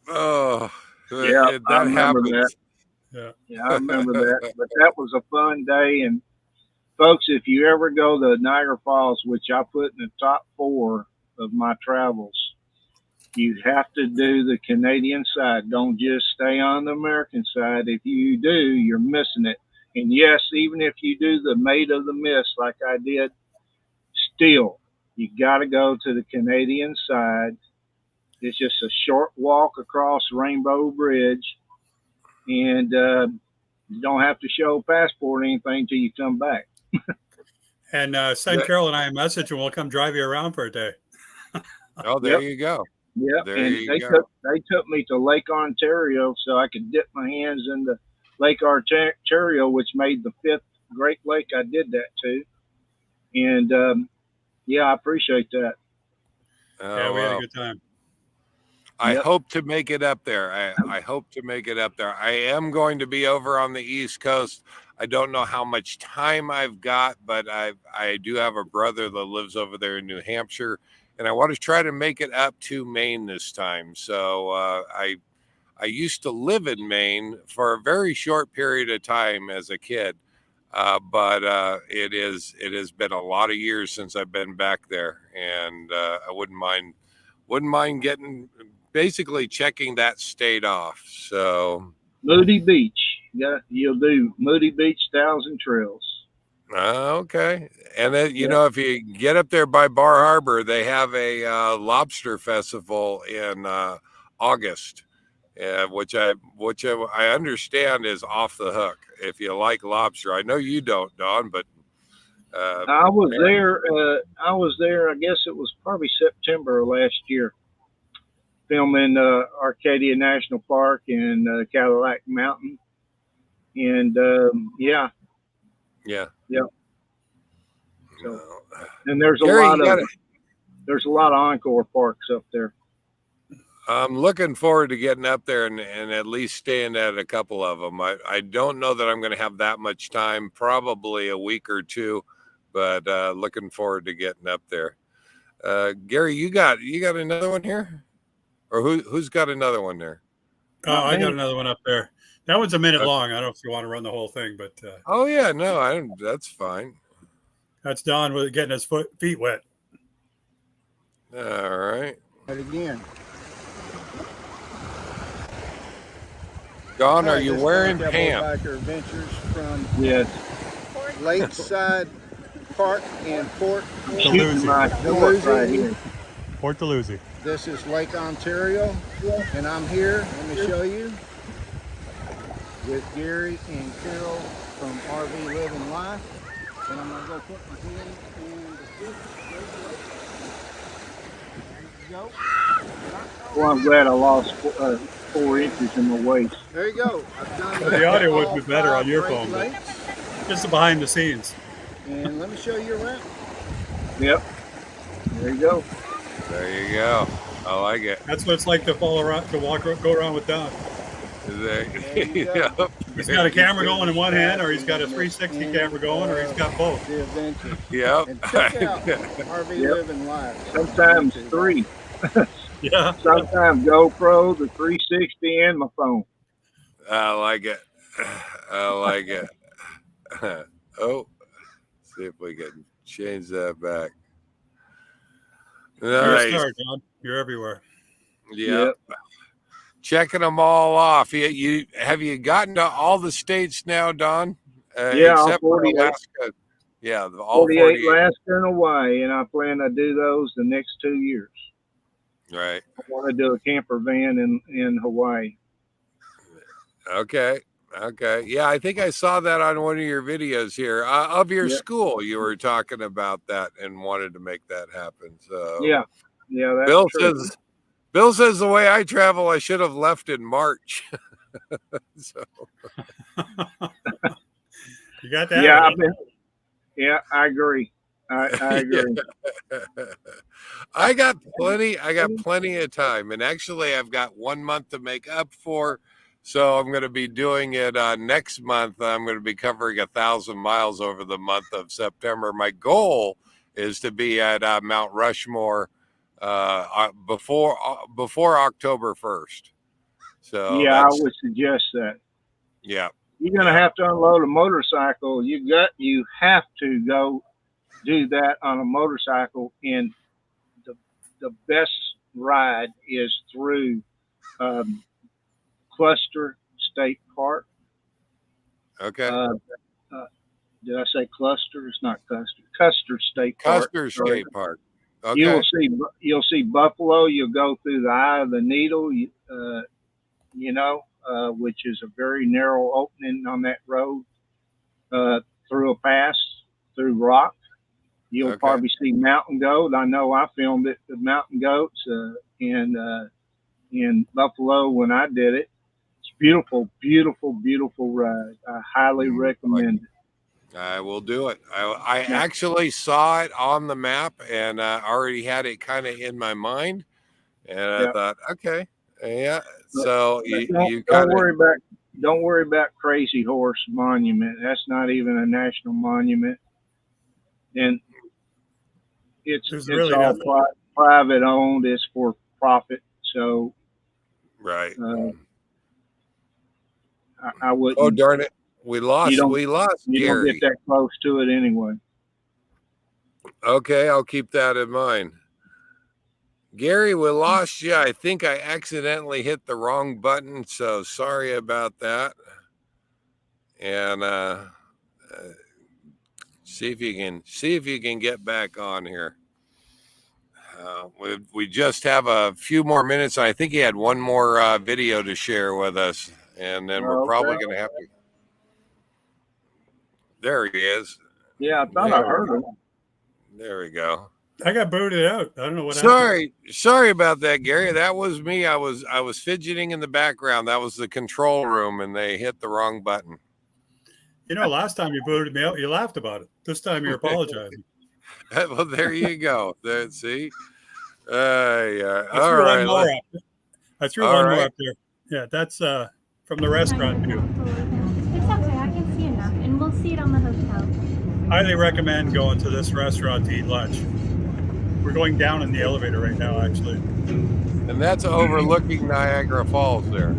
Oh, Yeah, I remember happens. that. Yeah, I remember that. But that was a fun day. And folks, if you ever go to Niagara Falls, which I put in the top 4 of my travels, you have to do the Canadian side. Don't just stay on the American side. If you do, you're missing it. And yes, even if you do the Maid of the Mist like I did, still, you got to go to the Canadian side. It's just a short walk across Rainbow Bridge, and you don't have to show a passport or anything until you come back. And send Carol and I a message, and we'll come drive you around for a day. Oh, there you go. Yeah, and they took me to Lake Ontario so I could dip my hands in the Lake Ontario, which made the 5th Great Lake I did that to. And yeah, I appreciate that. Oh, Yeah, we had a wow. good time. I Yep. hope to make it up there. I hope to make it up there. I am going to be over on the East Coast. I don't know how much time I've got, but I do have a brother that lives over there in New Hampshire, and I want to try to make it up to Maine this time. So I used to live in Maine for a very short period of time as a kid, but it has been a lot of years since I've been back there, and I wouldn't mind getting basically checking that state off. So Moody Beach. You'll do Moody Beach 1,000 Trails. okay, and then you Yeah. know if you get up there by Bar Harbor, they have a lobster festival in August. Which I understand is off the hook if you like lobster. I know you don't, Don, but I was there. I guess it was probably September of last year, filming Arcadia National Park and Cadillac Mountain, and yeah. yeah. So, No. and there's Gary, a lot of encore parks up there. I'm looking forward to getting up there and at least staying at a couple of them. I don't know that I'm going to have that much time, probably a week or two, but looking forward to getting up there. Gary, you got another one here, or who's got another one there? Oh, I got me. another one up there. That one's a minute Okay. long. I don't know if you want to run the whole thing, but Oh yeah, no, I don't. That's fine. that's Don with getting his feet wet. All right, But again, Don, are hi, you this is wearing Cowboy pants? Biker Adventures from Yes, Lakeside Park in Port shooting my shorts right here. Port Dalhousie. This is Lake Ontario, and I'm here, let me show you, with Gary and Carol from RV Living Life. And I'm gonna go put my hand in the fish. There you go. Well, I'm glad I lost 4 inches in my waist. There you go. I've done The audio would all be better 5 on your Great phone, but- Lakes. Just the behind the scenes. And let me show you around. Yep. There you go. There you go. I like it. That's what it's like to go around with Don. There, you go. Yep. He's got a camera going in one hand, or he's got a 360 camera going, or he's got both. The adventure. Yep. And check out RV Yep. Living Life. Sometimes 3. Yeah. Sometimes GoPro, the 360, and my phone. I like it. I like it. Oh, see if we can change that back. All You're a right. star, Don. You're everywhere. Yep. Checking them all off. You have you gotten to all the states now, Don? Yeah, all except for 48. Alaska. Yeah, all 48, 48. Alaska, and Hawaii, and I plan to do those the next 2 years. Right. I want to do a camper van in Hawaii. Okay. Okay. Yeah, I think I saw that on one of your videos here of your Yep. school. You were talking about that and wanted to make that happen. So Yeah, that's true. Bill says the way I travel, I should have left in March. So You got that? Yeah, right? I agree. I agree. I got plenty of time, and actually I've got 1 month to make up for. So I'm going to be doing it next month. I'm going to be covering 1,000 miles over the month of September. My goal is to be at Mount Rushmore before October 1st. So Yeah, I would suggest that. Yeah. You're gonna have to unload a motorcycle. You have to go do that on a motorcycle, and the best ride is through Cluster State Park. Okay. Did I say Cluster? It's not Custer. Custer State Park. Custer State Park. Okay. You'll see buffalo. You'll go through the eye of the needle. Which is a very narrow opening on that road, through a pass, through rock. You'll Okay. probably see mountain goat. I know I filmed it, the mountain goats, in Buffalo when I did it. It's beautiful, beautiful, beautiful ride. I highly recommend it. I will do it. I actually saw it on the map and already had it kind of in my mind. And I thought, okay, yeah. So you don't kind of, worry about Crazy Horse Monument. That's not even a national monument, and it's really all nothing. private owned. It's for profit. So right. I wouldn't. Oh, darn it. We lost You don't Gary. get that close to it anyway. Okay, I'll keep that in mind. Gary, we lost you. I think I accidentally hit the wrong button, so sorry about that. And see if you can get back on here. We just have a few more minutes. I think he had one more video to share with us, and then we're probably going to have to. There he is. Yeah, I thought I heard him. There we go. I got booted out. I don't know what happened. Sorry about that, Gary. That was me. I was fidgeting in the background. That was the control room, and they hit the wrong button. You know, last time you booted me out, you laughed about it. This time you're apologizing. Well, there you go. There, see. Yeah. All right. I threw one more up there. Yeah, that's from the restaurant too. It's okay. I can see enough, and we'll see it on the hotel. Highly recommend going to this restaurant to eat lunch. We're going down in the elevator right now, actually. And that's overlooking Niagara Falls there.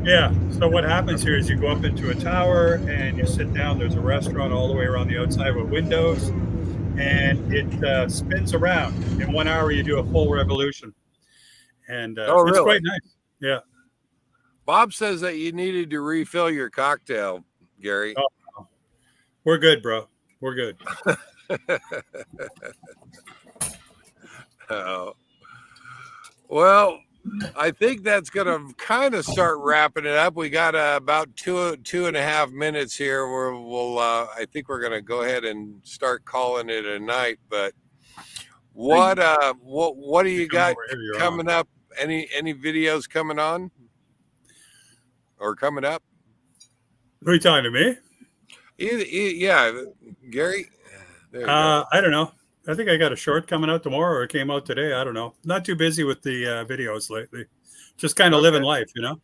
Yeah. So what happens here is you go up into a tower and you sit down. There's a restaurant all the way around the outside with windows, and it spins around. In 1 hour, you do a full revolution. And really? It's quite nice. Yeah. Bob says that you needed to refill your cocktail, Gary. Oh, we're good, bro. We're good. Well, I think that's going to kind of start wrapping it up. We got about 2.5 minutes here where I think we're going to go ahead and start calling it a night. But what do you got coming up? Any videos coming on or coming up? Who are you talking to me? Yeah, Gary. There you go. I don't know. I think I got a short coming out tomorrow, or it came out today. I don't know. Not too busy with the videos lately. Just kind of living life, you know.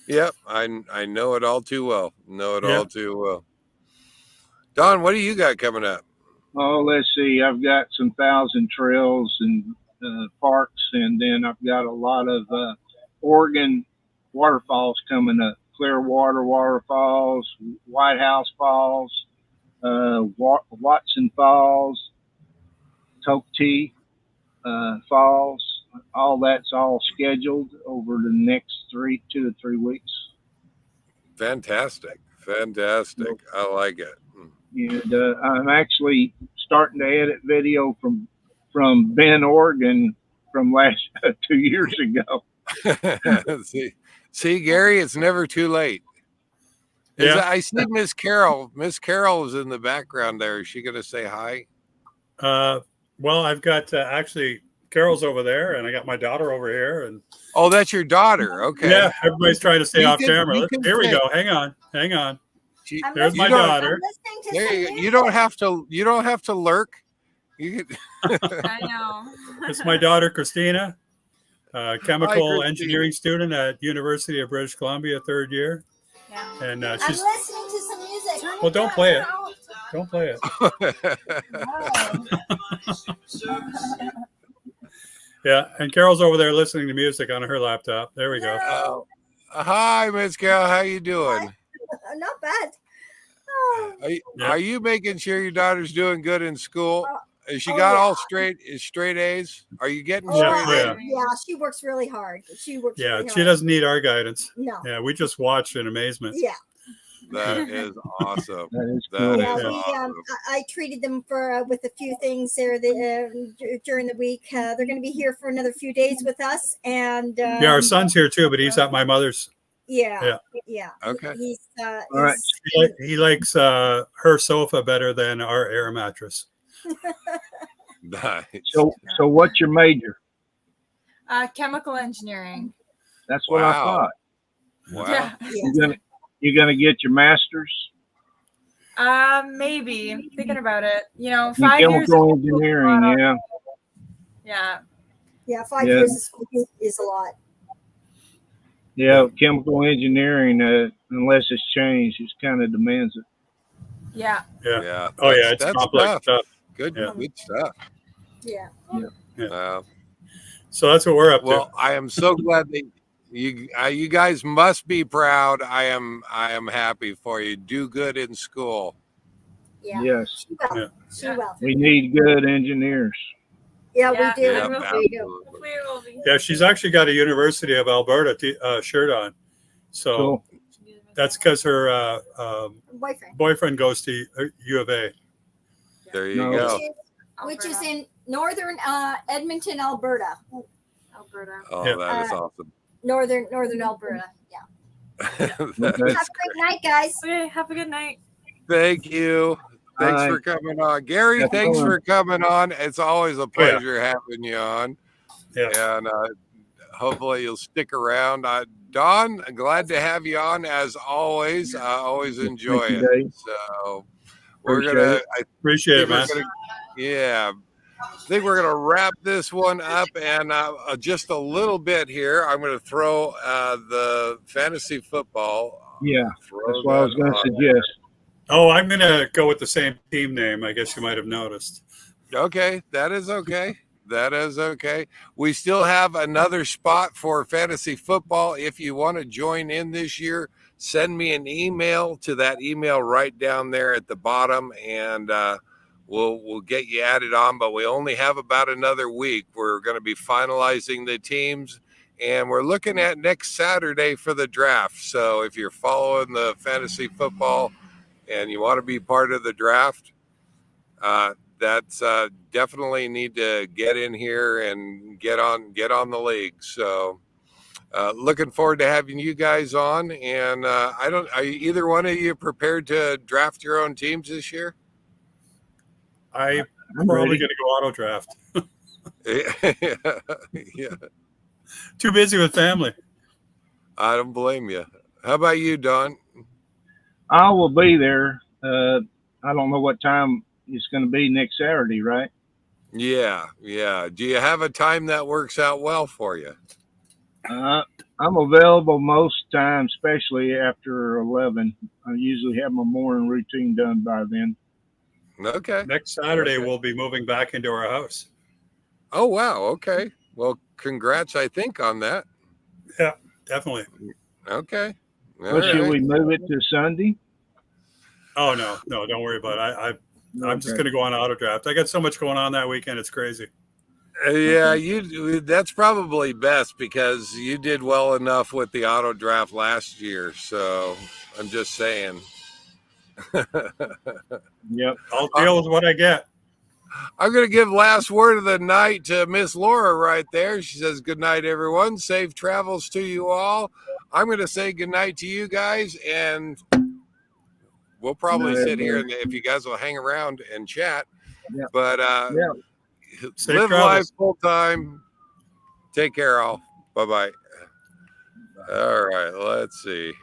Yep, I know it all too well. All too well. Don, what do you got coming up? Oh, let's see. I've got some 1,000 trails and parks, and then I've got a lot of Oregon waterfalls coming up. Clearwater Waterfalls, White House Falls, Watson Falls, Toketee Falls. All that's all scheduled over the next 2 to 3 weeks. Fantastic. I like it. And I'm actually starting to edit video from Bend, Oregon, from last 2 years ago. See, Gary, it's never too late. I see Miss Carol. Miss Carol is in the background there. Is she going to say hi? Well, I've got actually Carol's over there, and I got my daughter over here. And oh, that's your daughter. Okay. Yeah, everybody's trying to stay off camera. Here we go. Hang on. There's my daughter. You don't have to lurk. I know. It's my daughter, Christina, chemical engineering student at University of British Columbia, 3rd year. Yeah. And I'm she's. listening to some music. Well, don't play it. Don't play it. Yeah, and Carol's over there listening to music on her laptop. There we go. Hi, Miss Carol. How you doing? Not bad. Are you making sure your daughter's doing good in school? Has she got all straight A's? Are you getting straight A's? Yeah, she works really hard. She doesn't need our guidance. No. Yeah, we just watch in amazement. Yeah. That is awesome. That is awesome. I treated them with a few things there during the week. They're going to be here for another few days with us, and our son's here too, but he's at my mother's. Yeah. Okay. He's all right. He likes her sofa better than our air mattress. Nice. So what's your major? Chemical engineering. That's what I thought. Wow. Yeah. You're gonna get your master's? Maybe thinking about it. You know, In 5 years. chemical engineering, yeah. Yeah. Yeah, 5 Yeah. years of school is a lot. Yeah, chemical engineering, unless it's changed, it kind of demands it. Yeah. Yeah. Yeah. Oh yeah, it's that's complex tough. stuff. Good, Yeah. good stuff. Yeah. So that's what we're up Well, to. I am so glad that you guys must be proud. I am happy for you. Do good in school. Yeah. Yes. She will. Yeah. She will. We need good engineers. Yeah, Yeah. we do. Yep, We do. absolutely. Hopefully it will be. Yeah, she's actually got a University of Alberta shirt on. So Cool. that's because her Boyfriend. boyfriend goes to U of A. There you No. go. Which is in northern Edmonton, Alberta. Alberta. Oh, Yeah. that is awesome. Northern Alberta. Yeah. That's Have a great night, guys. Okay. Have a good night. Thank you. Thanks Bye. for coming on. Gary, That's thanks fine. for coming on. It's always a Oh, yeah. pleasure having you on. Yeah. And hopefully you'll stick around. Don, glad to have you on as always. I always enjoy Thank it. you, Dave. So we're Appreciate gonna it. I Appreciate it, think we're man. gonna yeah. I think we're gonna wrap this one up and just a little bit here. I'm gonna throw the fantasy football. Yeah, Throw that's what I was that going to on. suggest. Oh, I'm gonna go with the same team name. I guess you might have noticed. Okay, that is okay. That is okay. We still have another spot for fantasy football. If you want to join in this year, send me an email to that email right down there at the bottom, and we'll get you added on. But we only have about another week. We're going to be finalizing the teams, and we're looking at next Saturday for the draft. So if you're following the fantasy football and you want to be part of the draft, that's definitely need to get in here and get on the league. So looking forward to having you guys on. And are either one of you prepared to draft your own teams this year? I'm I'm probably ready. gonna go auto draft. Yeah, Too busy with family. I don't blame you. How about you, Don? I will be there. I don't know what time it's going to be next Saturday, right? Yeah. Do you have a time that works out well for you? I'm available most times, especially after 11. I usually have my morning routine done by then. Okay. Next Saturday, Okay. we'll be moving back into our house. Oh, wow. Okay. Well, congrats, I think, on that. Yeah, definitely. Okay. All Well, should right. we move it to Sunday? Oh no, don't worry about it. I'm just Okay. gonna go on auto draft. I got so much going on that weekend. It's crazy. Yeah, that's probably best because you did well enough with the auto draft last year. So I'm just saying. Yep. I'll deal with what I get. I'm going to give last word of the night to Miss Laura right there. She says, good night, everyone. Safe travels to you all. I'm going to say good night to you guys, and we'll probably Good night, sit here, everybody. and if you guys will hang around and chat. Yeah. But Yeah. Safe live travels. life full time. Take care, all. Bye-bye. All right, let's see.